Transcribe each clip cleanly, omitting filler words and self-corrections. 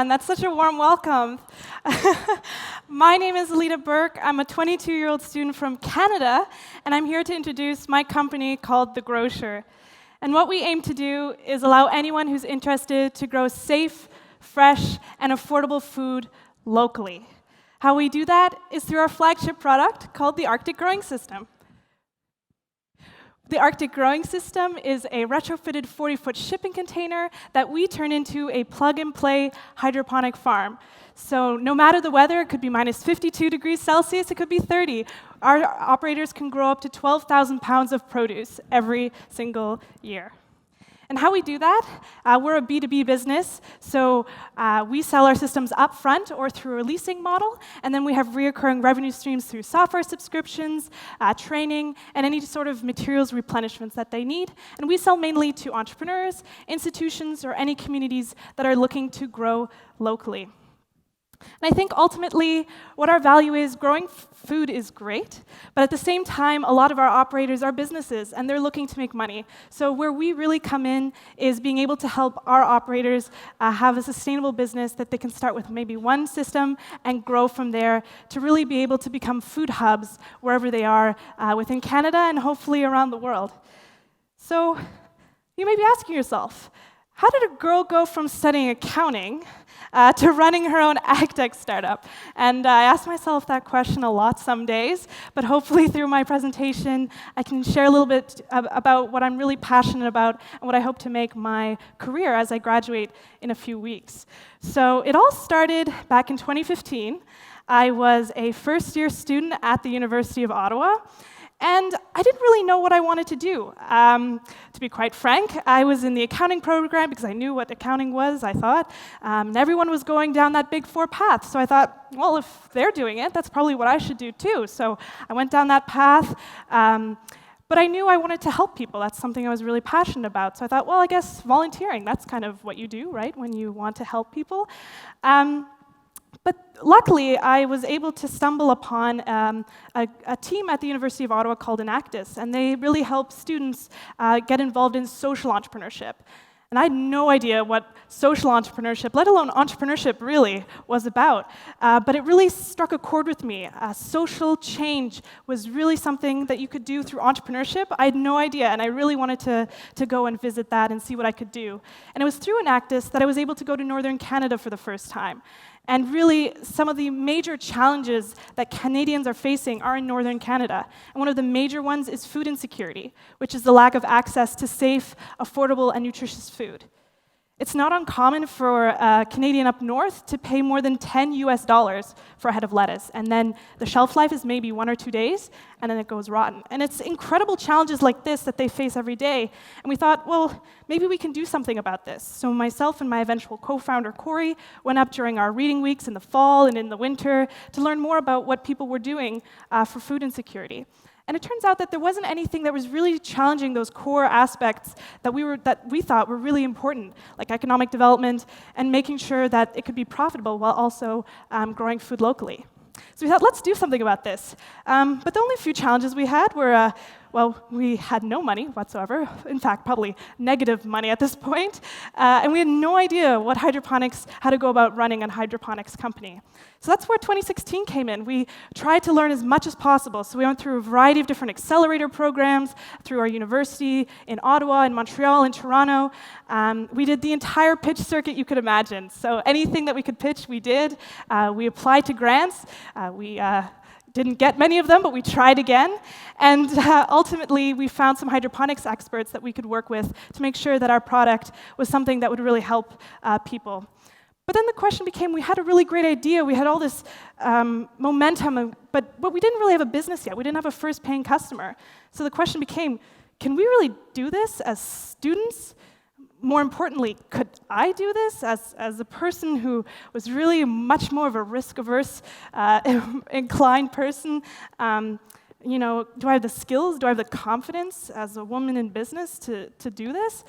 everyone. That's such a warm welcome. My name is Alida Burke. I'm a 22-year-old student from Canada, and I'm here to introduce my company called The Grocer. And what we aim to do is allow anyone who's interested to grow safe, fresh, and affordable food locally. How we do that is through our flagship product called the Arctic Growing System. The Arctic Growing System is a retrofitted 40-foot shipping container that we turn into a plug-and-play hydroponic farm. So no matter the weather, it could be minus 52 degrees Celsius, it could be 30. Our operators can grow up to 12,000 pounds of produce every single year. And how we do that, we're a B2B business, so we sell our systems up front or through a leasing model, and then we have recurring revenue streams through software subscriptions, training, and any sort of materials replenishments that they need. And we sell mainly to entrepreneurs, institutions, or any communities that are looking to grow locally. And I think ultimately what our value is, growing food is great, but at the same time, a lot of our operators are businesses, and they're looking to make money. So where we really come in is being able to help our operators have a sustainable business that they can start with maybe one system and grow from there to really be able to become food hubs wherever they are within Canada and hopefully around the world. So you may be asking yourself, how did a girl go from studying accounting to running her own ag-tech startup? And I ask myself that question a lot some days, but hopefully through my presentation, I can share a little bit about what I'm really passionate about and what I hope to make my career as I graduate in a few weeks. So it all started back in 2015. I was a first-year student at the University of Ottawa, and I didn't really know what I wanted to do. To be quite frank, I was in the accounting program because I knew what accounting was, I thought. And everyone was going down that Big Four path. So I thought, well, if they're doing it, that's probably what I should do too. So I went down that path. But I knew I wanted to help people. That's something I was really passionate about. So I thought, well, I guess volunteering, that's kind of what you do, right, when you want to help people. But luckily, I was able to stumble upon a team at the University of Ottawa called Enactus, and they really help students get involved in social entrepreneurship. And I had no idea what social entrepreneurship, let alone entrepreneurship, really was about. But it really struck a chord with me. Social change was really something that you could do through entrepreneurship. I had no idea, and I really wanted to go and visit that and see what I could do. And it was through Enactus that I was able to go to Northern Canada for the first time. And really, some of the major challenges that Canadians are facing are in Northern Canada. And one of the major ones is food insecurity, which is the lack of access to safe, affordable, and nutritious food. It's not uncommon for a Canadian up north to pay more than $10 US for a head of lettuce, and then the shelf life is maybe 1 or 2 days, and then it goes rotten. And it's incredible challenges like this that they face every day, and we thought, well, maybe we can do something about this. So myself and my eventual co-founder, Corey, went up during our reading weeks in the fall and in the winter to learn more about what people were doing for food insecurity. And it turns out that there wasn't anything that was really challenging those core aspects that we thought were really important, like economic development and making sure that it could be profitable while also growing food locally. So we thought, let's do something about this. But the only few challenges we had were, well, we had no money whatsoever. In fact, probably negative money at this point. And we had no idea how to go about running a hydroponics company. So that's where 2016 came in. We tried to learn as much as possible. So we went through a variety of different Accelerator programs through our university in Ottawa, in Montreal, in Toronto. We did the entire pitch circuit you could imagine. So anything that we could pitch, we did. We applied to grants. We didn't get many of them, but we tried again. And ultimately, we found some hydroponics experts that we could work with to make sure that our product was something that would really help people. But then the question became, we had a really great idea. We had all this momentum, but we didn't really have a business yet. We didn't have a first paying customer. So the question became, can we really do this as students? More importantly, could I do this as a person who was really much more of a risk-averse, inclined person? Do I have the skills? Do I have the confidence as a woman in business to do this?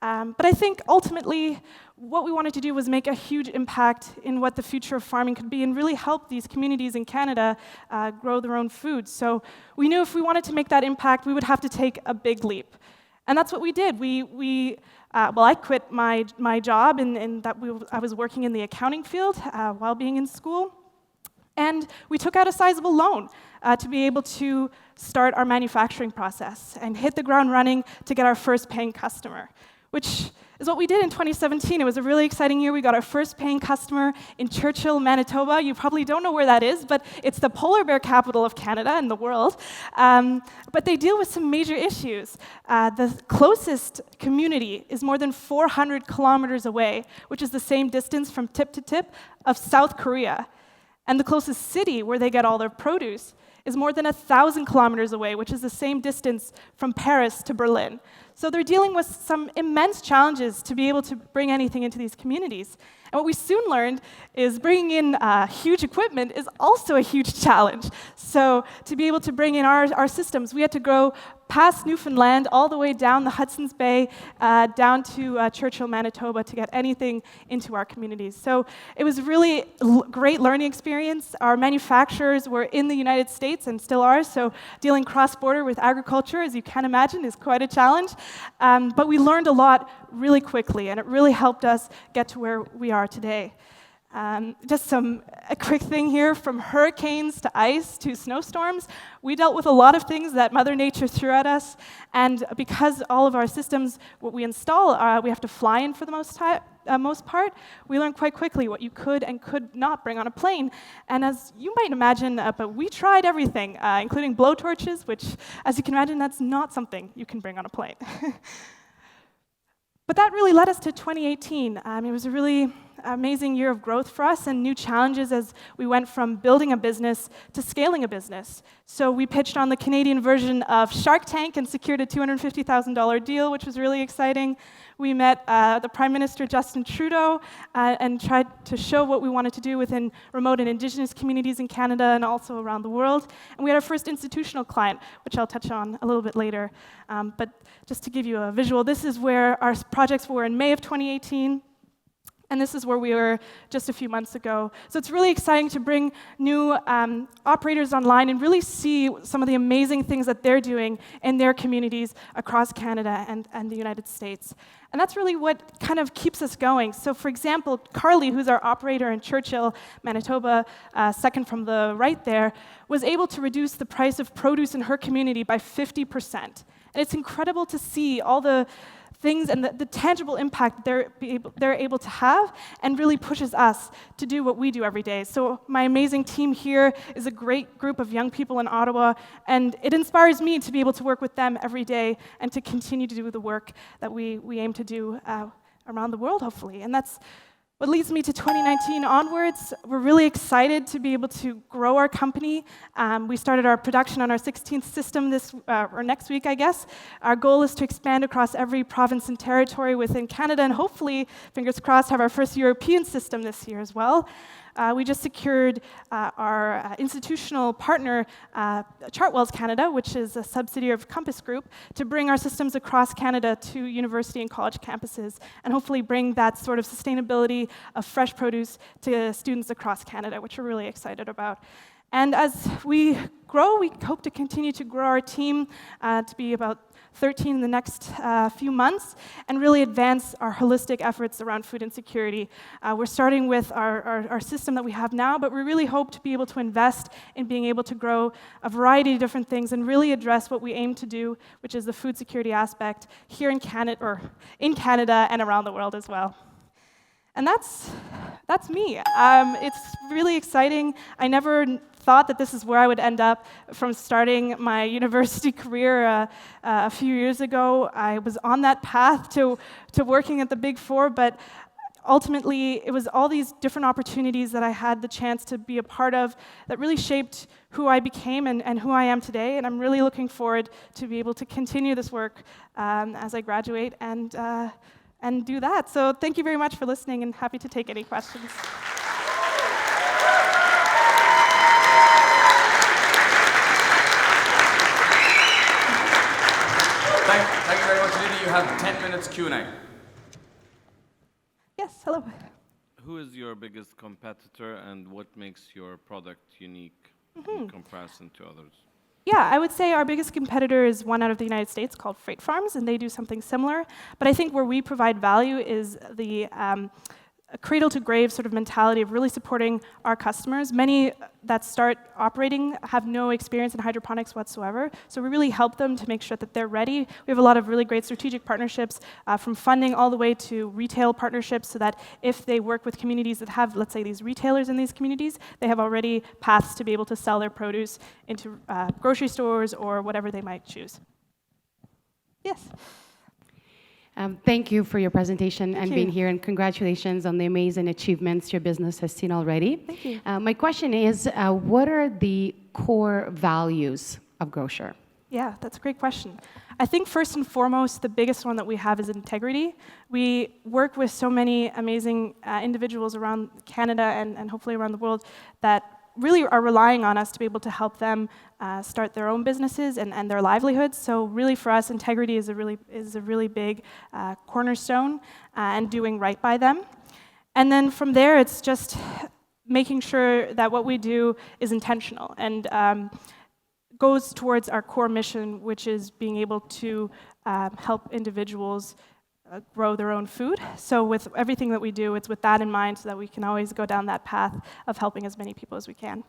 But I think ultimately what we wanted to do was make a huge impact in what the future of farming could be and really help these communities in Canada grow their own food. So we knew if we wanted to make that impact, we would have to take a big leap. And that's what we did. Well, I quit my job in that I was working in the accounting field while being in school. And we took out a sizable loan to be able to start our manufacturing process and hit the ground running to get our first paying customer, which is what we did in 2017. It was a really exciting year. We got our first paying customer in Churchill, Manitoba. You probably don't know where that is, but it's the polar bear capital of Canada and the world. But they deal with some major issues. The closest community is more than 400 kilometers away, which is the same distance from tip to tip of South Korea. And the closest city where they get all their produce is more than 1,000 kilometers away, which is the same distance from Paris to Berlin. So they're dealing with some immense challenges to be able to bring anything into these communities. And what we soon learned is bringing in huge equipment is also a huge challenge. So to be able to bring in our systems, we had to go past Newfoundland, all the way down the Hudson's Bay, down to Churchill, Manitoba, to get anything into our communities. So it was really great learning experience. Our manufacturers were in the United States and still are, so dealing cross-border with agriculture, as you can imagine, is quite a challenge. But we learned a lot really quickly, and it really helped us get to where we are today. Just a quick thing here, from hurricanes to ice to snowstorms, we dealt with a lot of things that Mother Nature threw at us, and because all of our systems, what we install, we have to fly in for the most part, we learned quite quickly what you could and could not bring on a plane. And as you might imagine, but we tried everything, including blowtorches, which, as you can imagine, that's not something you can bring on a plane. But that really led us to 2018. It was a really amazing year of growth for us and new challenges as we went from building a business to scaling a business. So we pitched on the Canadian version of Shark Tank and secured a $250,000 deal, which was really exciting. We met the Prime Minister, Justin Trudeau, and tried to show what we wanted to do within remote and Indigenous communities in Canada and also around the world. And we had our first institutional client, which I'll touch on a little bit later. But just to give you a visual, this is where our projects were in May of 2018. And this is where we were just a few months ago. So it's really exciting to bring new operators online and really see some of the amazing things that they're doing in their communities across Canada and the United States. And that's really what kind of keeps us going. So for example, Carly, who's our operator in Churchill, Manitoba, second from the right there, was able to reduce the price of produce in her community by 50%. And it's incredible to see all the things and the tangible impact they're able to have, and really pushes us to do what we do every day. So my amazing team here is a great group of young people in Ottawa, and it inspires me to be able to work with them every day and to continue to do the work that we aim to do around the world, hopefully. And that's what leads me to 2019 onwards. We're really excited to be able to grow our company. We started our production on our 16th system or next week, I guess. Our goal is to expand across every province and territory within Canada, and hopefully, fingers crossed, have our first European system this year as well. We just secured our institutional partner, Chartwells Canada, which is a subsidiary of Compass Group, to bring our systems across Canada to university and college campuses, and hopefully bring that sort of sustainability of fresh produce to students across Canada, which we're really excited about. And as we grow, we hope to continue to grow our team to be about 13 in the next few months, and really advance our holistic efforts around food insecurity. We're starting with our system that we have now, but we really hope to be able to invest in being able to grow a variety of different things and really address what we aim to do, which is the food security aspect here in Canada and around the world as well. And that's me. It's really exciting. I never thought that this is where I would end up from starting my university career a few years ago. I was on that path to working at the Big Four, but ultimately it was all these different opportunities that I had the chance to be a part of that really shaped who I became and who I am today. And I'm really looking forward to be able to continue this work as I graduate and do that. So thank you very much for listening, and happy to take any questions. Thank you very much, Alida. You have 10 minutes Q&A. Yes, hello. Who is your biggest competitor, and what makes your product unique in comparison to others? Yeah, I would say our biggest competitor is one out of the United States called Freight Farms, and they do something similar. But I think where we provide value is the cradle-to-grave sort of mentality of really supporting our customers. Many that start operating have no experience in hydroponics whatsoever, so we really help them to make sure that they're ready. We have a lot of really great strategic partnerships, from funding all the way to retail partnerships, so that if they work with communities that have, let's say, these retailers in these communities, they have already paths to be able to sell their produce into grocery stores or whatever they might choose. Yes? Thank you for your presentation and you. being here, and congratulations on the amazing achievements your business has seen already. Thank you. My question is, what are the core values of Grocer? Yeah, that's a great question. I think first and foremost, the biggest one that we have is integrity. We work with so many amazing individuals around Canada and hopefully around the world that really are relying on us to be able to help them start their own businesses and their livelihoods. So really for us, integrity is a really big cornerstone, and doing right by them. And then from there, it's just making sure that what we do is intentional and goes towards our core mission, which is being able to help individuals grow their own food. So with everything that we do, it's with that in mind so that we can always go down that path of helping as many people as we can.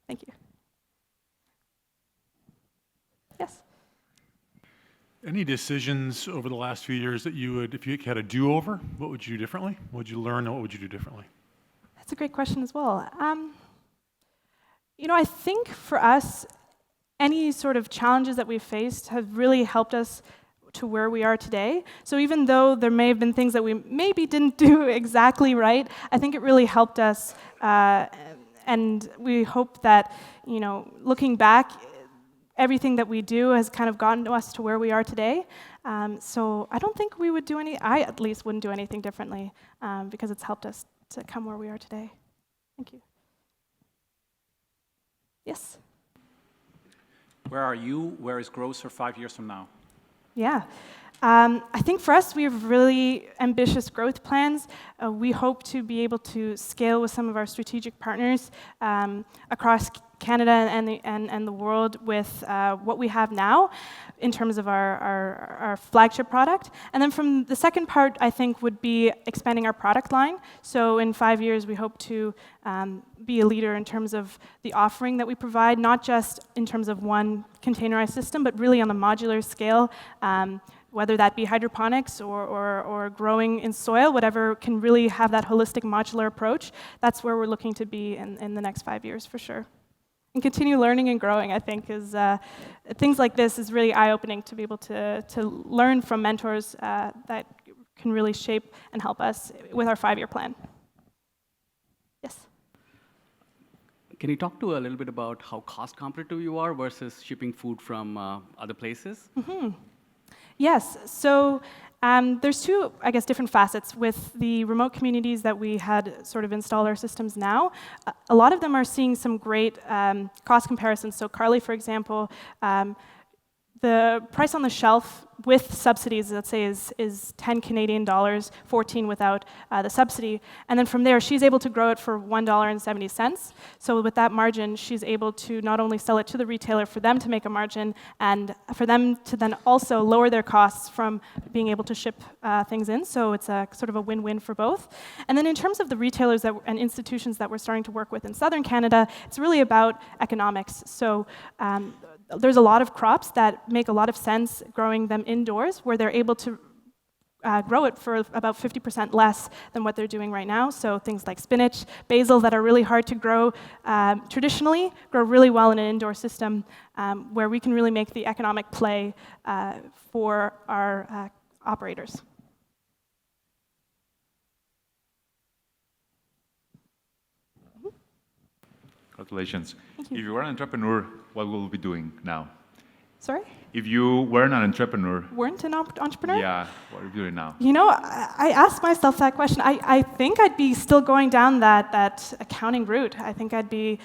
Thank you. Yes? Any decisions over the last few years that you would, if you had a do-over, what would you do differently? What would you learn and what would you do differently? That's a great question as well. I think for us, any sort of challenges that we've faced have really helped us to where we are today. So even though there may have been things that we maybe didn't do exactly right, I think it really helped us, and we hope that, looking back, everything that we do has kind of gotten us to where we are today. So I don't think we would do I at least wouldn't do anything differently, because it's helped us to come where we are today. Thank you. Yes? Where are you? Where is Grocer 5 years from now? Yeah. I think for us, we have really ambitious growth plans. We hope to be able to scale with some of our strategic partners across Canada and the world with what we have now in terms of our flagship product. And then from the second part, I think, would be expanding our product line. So in 5 years, we hope to be a leader in terms of the offering that we provide, not just in terms of one containerized system, but really on a modular scale, whether that be hydroponics or growing in soil, whatever can really have that holistic modular approach. That's where we're looking to be in the next 5 years, for sure. And continue learning and growing, I think, is things like this is really eye-opening to be able to learn from mentors that can really shape and help us with our 5-year plan. Yes? Can you talk to a little bit about how cost competitive you are versus shipping food from other places? Mm-hmm. Yes. So there's two, I guess, different facets with the remote communities that we had sort of install our systems now. A lot of them are seeing some great cost comparisons. So Carly, for example, the price on the shelf with subsidies, let's say, is 10 Canadian dollars, 14 without the subsidy. And then from there, she's able to grow it for $1.70. So with that margin, she's able to not only sell it to the retailer for them to make a margin, and for them to then also lower their costs from being able to ship things in. So it's a sort of a win-win for both. And then in terms of the retailers and institutions that we're starting to work with in southern Canada, it's really about economics. So there's a lot of crops that make a lot of sense growing them indoors, where they're able to grow it for about 50% less than what they're doing right now. So things like spinach, basil that are really hard to grow traditionally, grow really well in an indoor system, where we can really make the economic play for our operators. Congratulations. Thank you. If you were an entrepreneur, what will you be doing now? Sorry? If you weren't an entrepreneur, Weren't an entrepreneur? yeah, what are you doing now? I asked myself that question. I think I'd be still going down that accounting route. I think I'd be,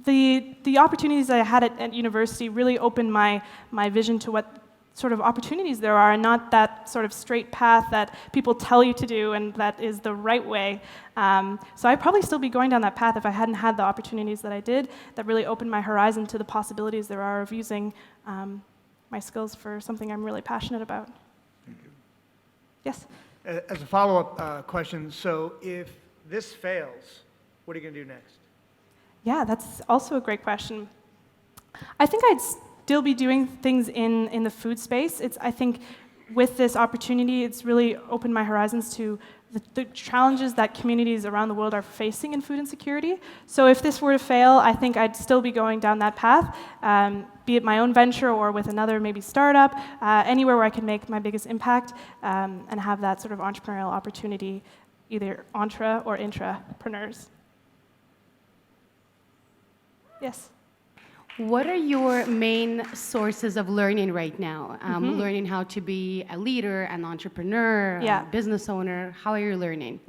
the opportunities that I had at university really opened my vision to what sort of opportunities there are, and not that sort of straight path that people tell you to do and that is the right way. So I'd probably still be going down that path if I hadn't had the opportunities that I did that really opened my horizon to the possibilities there are of using my skills for something I'm really passionate about. Thank you. Yes? As a follow-up question, so if this fails, what are you going to do next? Yeah, that's also a great question. I think I'd still be doing things in the food space. I think with this opportunity, it's really opened my horizons to the challenges that communities around the world are facing in food insecurity. So if this were to fail, I think I'd still be going down that path, be it my own venture or with another maybe startup, anywhere where I can make my biggest impact and have that sort of entrepreneurial opportunity, either entre or intrapreneurs. Yes? What are your main sources of learning right now? Learning how to be a leader, an entrepreneur, a business owner. How are you learning?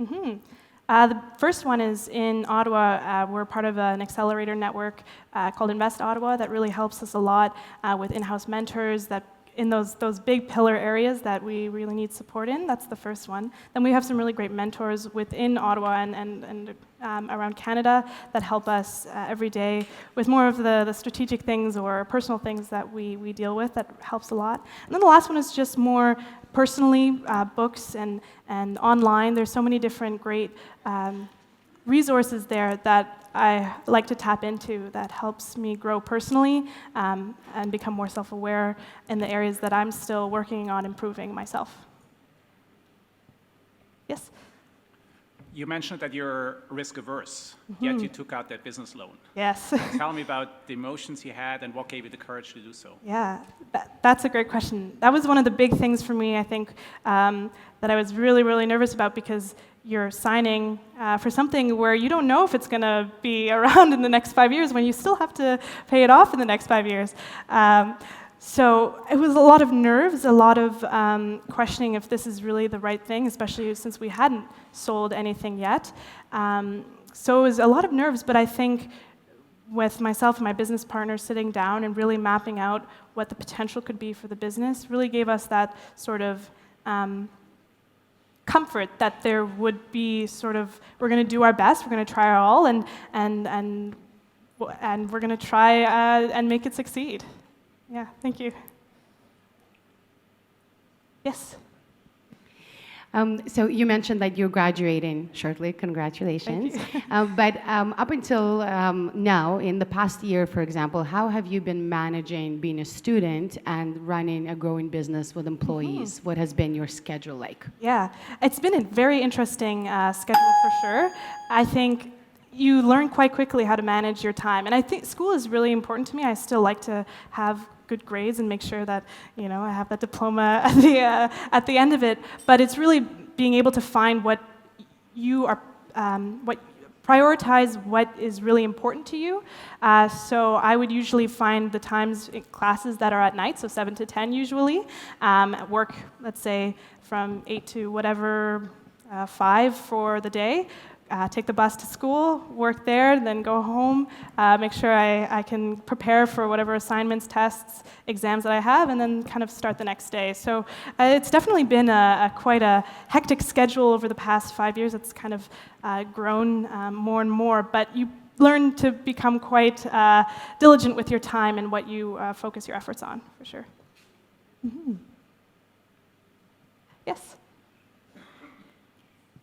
The first one is in Ottawa. We're part of an Accelerator network called Invest Ottawa that really helps us a lot with in-house mentors that in those big pillar areas that we really need support in. That's the first one. Then we have some really great mentors within Ottawa and around Canada that help us every day with more of the strategic things or personal things that we deal with. That helps a lot. And then the last one is just more personally, books and online. There's so many different great resources there that I like to tap into that helps me grow personally and become more self-aware in the areas that I'm still working on improving myself. Yes? You mentioned that you're risk-averse, yet you took out that business loan. Yes. Tell me about the emotions you had and what gave you the courage to do so. Yeah, that's a great question. That was one of the big things for me, I think, that I was really, really nervous about because you're signing for something where you don't know if it's going to be around in the next 5 years when you still have to pay it off in the next 5 years. So it was a lot of nerves, a lot of questioning if this is really the right thing, especially since we hadn't sold anything yet. So it was a lot of nerves, but I think with myself and my business partner sitting down and really mapping out what the potential could be for the business really gave us that sort of comfort that there would be sort of, we're going to do our best, we're going to try our all, and we're going to try and make it succeed. Yeah, thank you. Yes? So you mentioned that you're graduating shortly. Congratulations. But up until now, in the past year, for example, how have you been managing being a student and running a growing business with employees? What has been your schedule like? Yeah, it's been a very interesting schedule for sure. I think you learn quite quickly how to manage your time. And I think school is really important to me. I still like to have good grades and make sure that I have that diploma at the end of it. But it's really being able to find what you are, prioritize what is really important to you. So I would usually find the times in classes that are at night, so 7 to 10 usually. At work, let's say from 8 to whatever 5 for the day. Take the bus to school, work there, then go home, make sure I can prepare for whatever assignments, tests, exams that I have, and then kind of start the next day. So it's definitely been quite a hectic schedule over the past 5 years. It's kind of grown more and more, but you learn to become quite diligent with your time and what you focus your efforts on, for sure. Mm-hmm. Yes?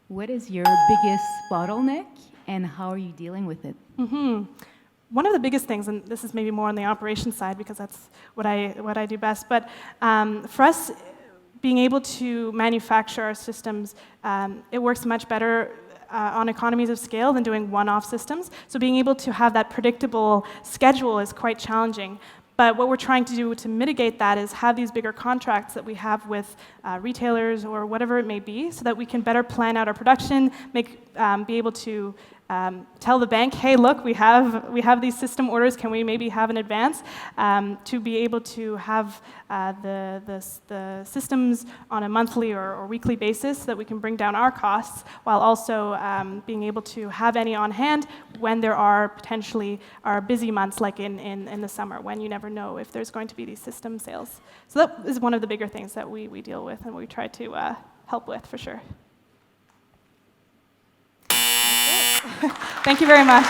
What is your biggest bottleneck, and how are you dealing with it? One of the biggest things, and this is maybe more on the operations side because that's what I do best, but for us, being able to manufacture our systems, it works much better on economies of scale than doing one-off systems. So being able to have that predictable schedule is quite challenging. But what we're trying to do to mitigate that is have these bigger contracts that we have with retailers or whatever it may be so that we can better plan out our production, make be able to tell the bank, hey, look, we have these system orders. Can we maybe have an advance? To be able to have the systems on a monthly or weekly basis so that we can bring down our costs, while also being able to have any on hand when there are potentially busy months, like in the summer, when you never know if there's going to be these system sales. So that is one of the bigger things that we deal with and we try to help with, for sure. Thank you very much.